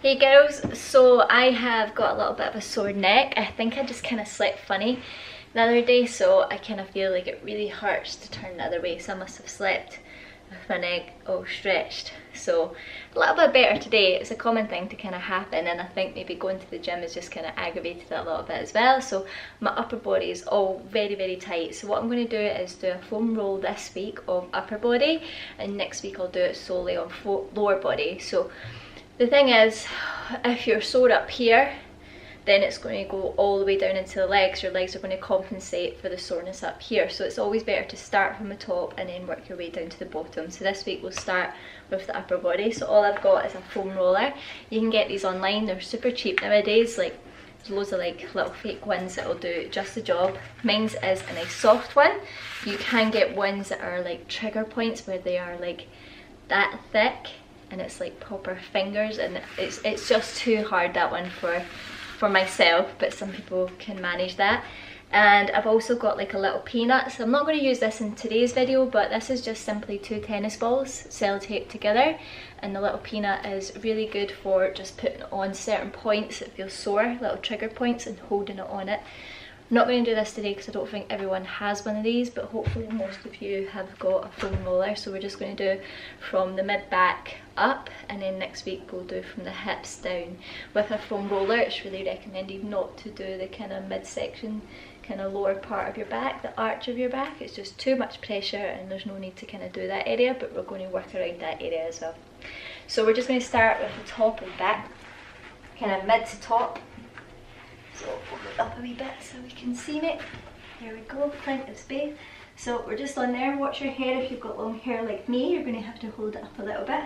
Hey girls, so I have got a little bit of a sore neck. I think I just kind of slept funny the other day, so I kind of feel like it really hurts to turn the other way, so I must have slept with my neck all stretched. So a little bit better today. It's a common thing to kind of happen, and I think maybe going to the gym has just kind of aggravated it a little bit as well. So my upper body is all very tight, so what I'm going to do is do a foam roll this week of upper body, and next week I'll do it solely on lower body. So the thing is, if you're sore up here, then it's going to go all the way down into the legs. Your legs are going to compensate for the soreness up here. So it's always better to start from the top and then work your way down to the bottom. So this week we'll start with the upper body. So all I've got is a foam roller. You can get these online, they're super cheap nowadays. Like, there's loads of like little fake ones that'll do just the job. Mine's is a nice soft one. You can get ones that are like trigger points where they are like that thick, and it's like proper fingers, and it's just too hard, that one, for myself, but some people can manage that. And I've also got like a little peanut, so I'm not going to use this in today's video, but this is just simply 2 tennis balls sellotaped together, and the little peanut is really good for just putting on certain points that feel sore, little trigger points, and holding it on it. I'm not going to do this today because I don't think everyone has one of these, but hopefully most of you have got a foam roller. So we're just going to do from the mid-back up, and then next week we'll do from the hips down. With a foam roller, it's really recommended not to do the kind of midsection, kind of lower part of your back, the arch of your back. It's just too much pressure and there's no need to kind of do that area, but we're going to work around that area as well. So we're just going to start with the top and back, kind of mid to top. So hold it up a wee bit so we can see it. There we go, plenty of space. So we're just on there. Watch your hair. If you've got long hair like me, you're going to have to hold it up a little bit.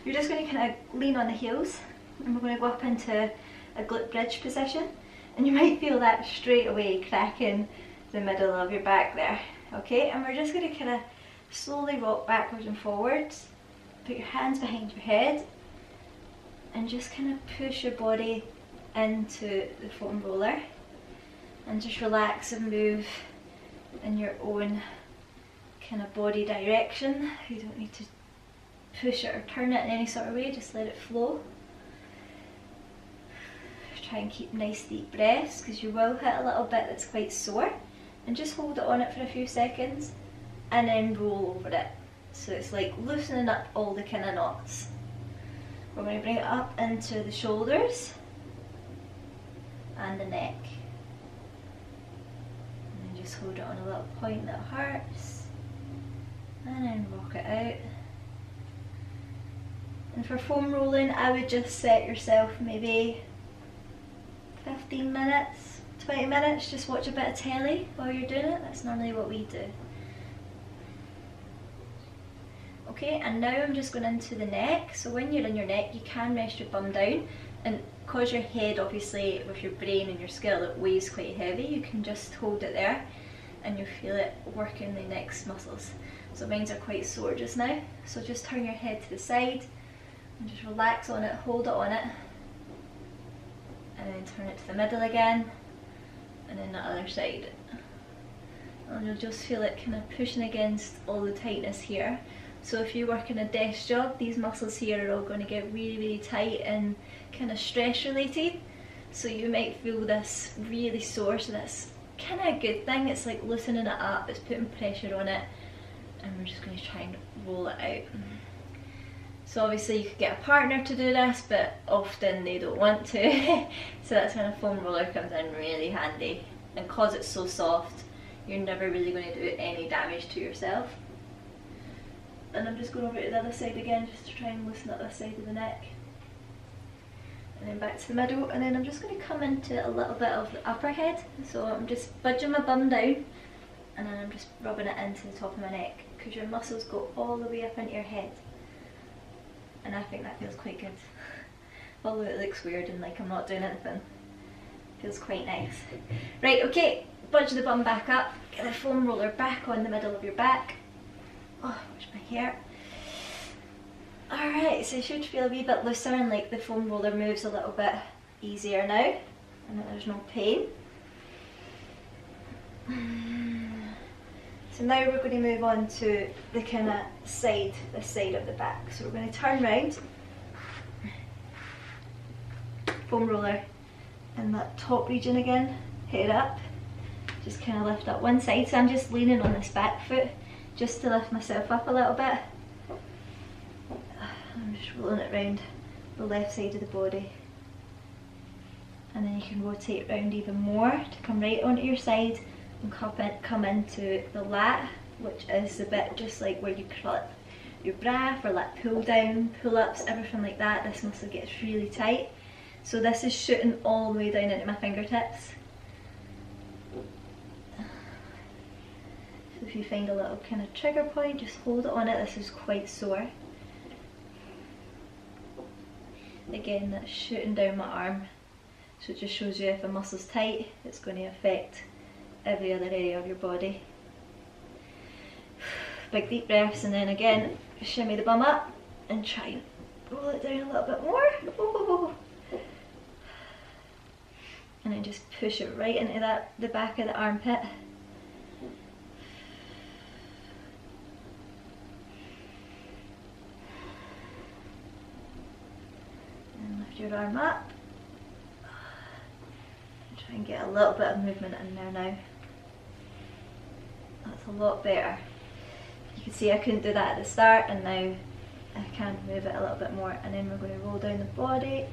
You're just going to kind of lean on the heels, and we're going to go up into a glute bridge position, and you might feel that straight away cracking the middle of your back there. Okay, and we're just going to kind of slowly rock backwards and forwards. Put your hands behind your head and just kind of push your body into the foam roller, and just relax and move in your own kind of body direction. You don't need to push it or turn it in any sort of way, just let it flow. Try and keep nice deep breaths, because you will hit a little bit that's quite sore, and just hold it on it for a few seconds and then roll over it. So it's like loosening up all the kind of knots. We're going to bring it up into the shoulders and the neck, and then just hold it on a little point that hurts, and then rock it out. And for foam rolling, I would just set yourself maybe 15 minutes, 20 minutes, just watch a bit of telly while you're doing it. That's normally what we do. Okay, and now I'm just going into the neck. So when you're in your neck, you can rest your bum down, and because your head, obviously with your brain and your skull, it weighs quite heavy, you can just hold it there and you'll feel it working the neck's muscles. So mine are quite sore just now, so just turn your head to the side and just relax on it, hold it on it, and then turn it to the middle again, and then the other side. And you'll just feel it kind of pushing against all the tightness here. So if you work in a desk job, these muscles here are all going to get really tight and kind of stress related. So you might feel this really sore, so that's kind of a good thing. It's like loosening it up, it's putting pressure on it, and we're just going to try and roll it out. So obviously you could get a partner to do this, but often they don't want to. So that's when a foam roller comes in really handy. And because it's so soft, you're never really going to do any damage to yourself. And I'm just going over to the other side again, just to try and loosen up this side of the neck. And then back to the middle, and then I'm just going to come into a little bit of the upper head. So I'm just budging my bum down, and then I'm just rubbing it into the top of my neck, because your muscles go all the way up into your head. And I think that feels quite good. Although it looks weird and like I'm not doing anything, feels quite nice. Right, okay, budge the bum back up, get the foam roller back on the middle of your back. Oh, watch my hair. Alright, so you should feel a wee bit looser, and like the foam roller moves a little bit easier now, and there's no pain. So now we're going to move on to the kind of side, this side of the back. So we're going to turn round, foam roller in that top region again, head up, just kind of lift up one side. So I'm just leaning on this back foot just to lift myself up a little bit. I'm just rolling it round the left side of the body, and then you can rotate round even more to come right onto your side and come into the lat, which is the bit just like where you clip your bra for like pull down, pull ups, everything like that. This muscle gets really tight. So this is shooting all the way down into my fingertips. So if you find a little kind of trigger point, just hold it on it. This is quite sore. Again, that's shooting down my arm. So it just shows you if a muscle's tight, it's going to affect every other area of your body. Big deep breaths, and then again, shimmy the bum up and try and roll it down a little bit more. Oh. And then just push it right into the back of the armpit. And lift your arm up. And try and get a little bit of movement in there now. That's a lot better. You can see I couldn't do that at the start, and now I can move it a little bit more. And then we're going to roll down the body,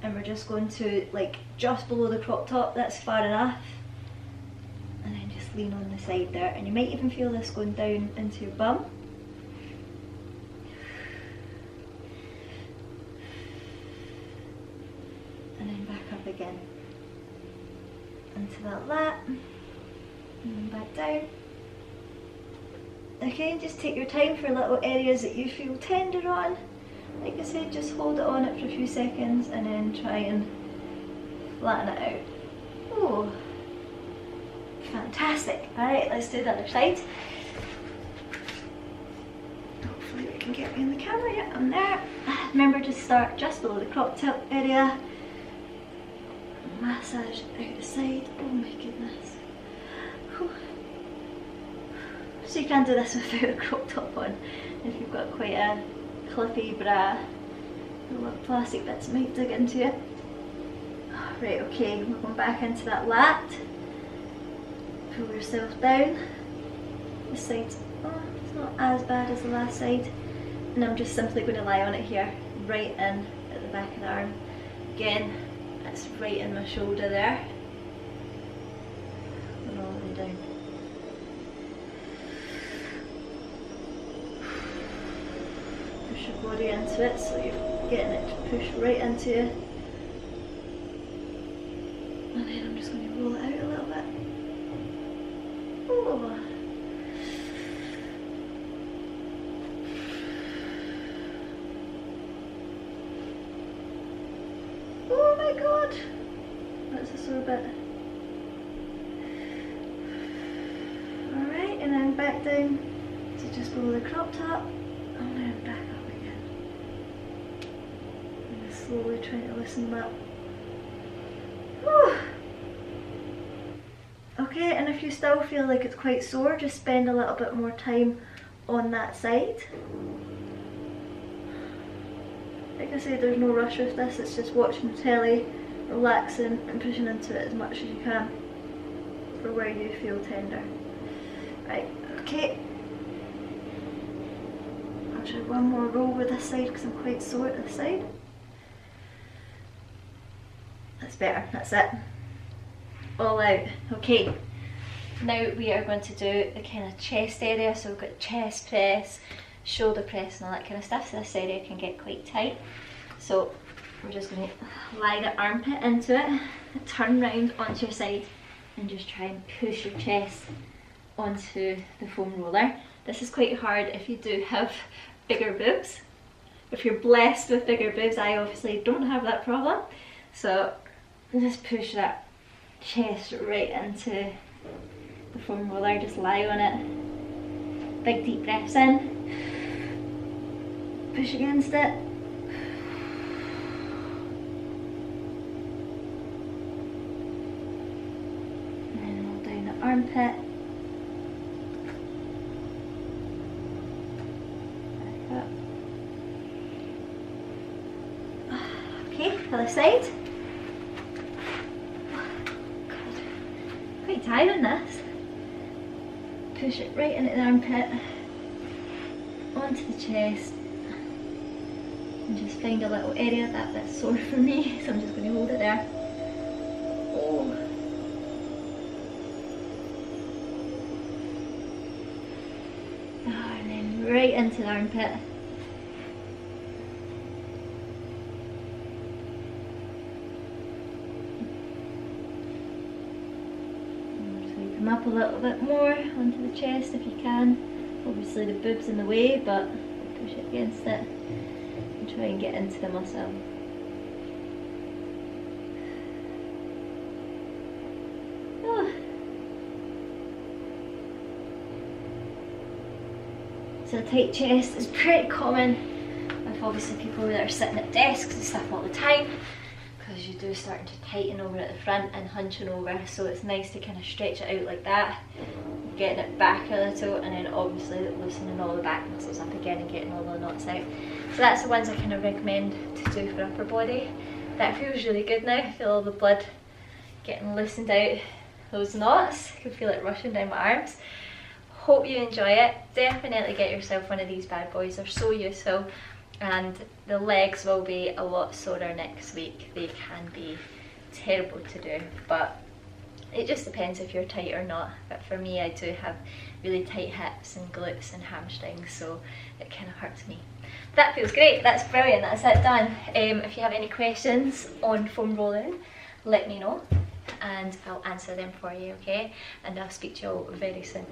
and we're just going to like just below the crop top. That's far enough. And then just lean on the side there, and you might even feel this going down into your bum. And then back up again into that lat, and then back down. Okay, just take your time for little areas that you feel tender on. Like I said, just hold it on it for a few seconds and then try and flatten it out. Oh, fantastic. Alright, let's do the other side. Hopefully we can get me in the camera. Yeah, I'm there. Remember to start just below the crop top area. Massage out the side. Oh my goodness. Whew. So you can do this without a crop top on if you've got quite a clippy bra. The little plastic bits might dig into it. Right, okay, we're going back into that lat. Pull yourself down. This side's, it's not as bad as the last side. And I'm just simply going to lie on it here, right in at the back of the arm. Again, it's right in my shoulder there. And all the way down. Push your body into it so you're getting it to push right into you. And then I'm just going to roll it out a little bit. Oh. Oh my god! That's a sore bit. Alright, and then back down to just below the crop top. And then back up again. And slowly trying to loosen them up. Whew. Okay, and if you still feel like it's quite sore, just spend a little bit more time on that side. Like I said, there's no rush with this, it's just watching the telly, relaxing and pushing into it as much as you can for where you feel tender. Right, okay. I'll try one more roll with this side because I'm quite sore at this side. That's better, that's it. All out. Okay, now we are going to do the kind of chest area. So we've got chest press, shoulder press and all that kind of stuff. So this area can get quite tight. So we're just going to lie the armpit into it, turn round onto your side and just try and push your chest onto the foam roller. This is quite hard if you do have bigger boobs. If you're blessed with bigger boobs, I obviously don't have that problem. So just push that chest right into the foam roller, just lie on it. Big deep breaths in. Push against it. And then roll down the armpit. Okay, other side. Oh, God. Quite tired on this. Push it right into the armpit, onto the chest, and just find a little area that's sore for me, so I'm just going to hold it there. Oh. And then right into the armpit. Come up a little bit more onto the chest if you can. Obviously the boob's in the way, but push it against it and try and get into the muscle. Oh. So a tight chest is pretty common with obviously people that are sitting at desks and stuff all the time, because you do starting to tighten over at the front and hunching over, so it's nice to kind of stretch it out like that, getting it back a little, and then obviously loosening all the back muscles up again and getting all the knots out. So that's the ones I kind of recommend to do for upper body. That feels really good now. I feel all the blood getting loosened out those knots. I can feel it rushing down my arms. Hope you enjoy it. Definitely get yourself one of these bad boys. They're so useful. And the legs will be a lot sorer next week. They can be terrible to do, but it just depends if you're tight or not. But for me, I do have really tight hips and glutes and hamstrings, so it kind of hurts me. That feels great. That's brilliant. That's it done. If you have any questions on foam rolling, let me know and I'll answer them for you, okay? And I'll speak to you all very soon.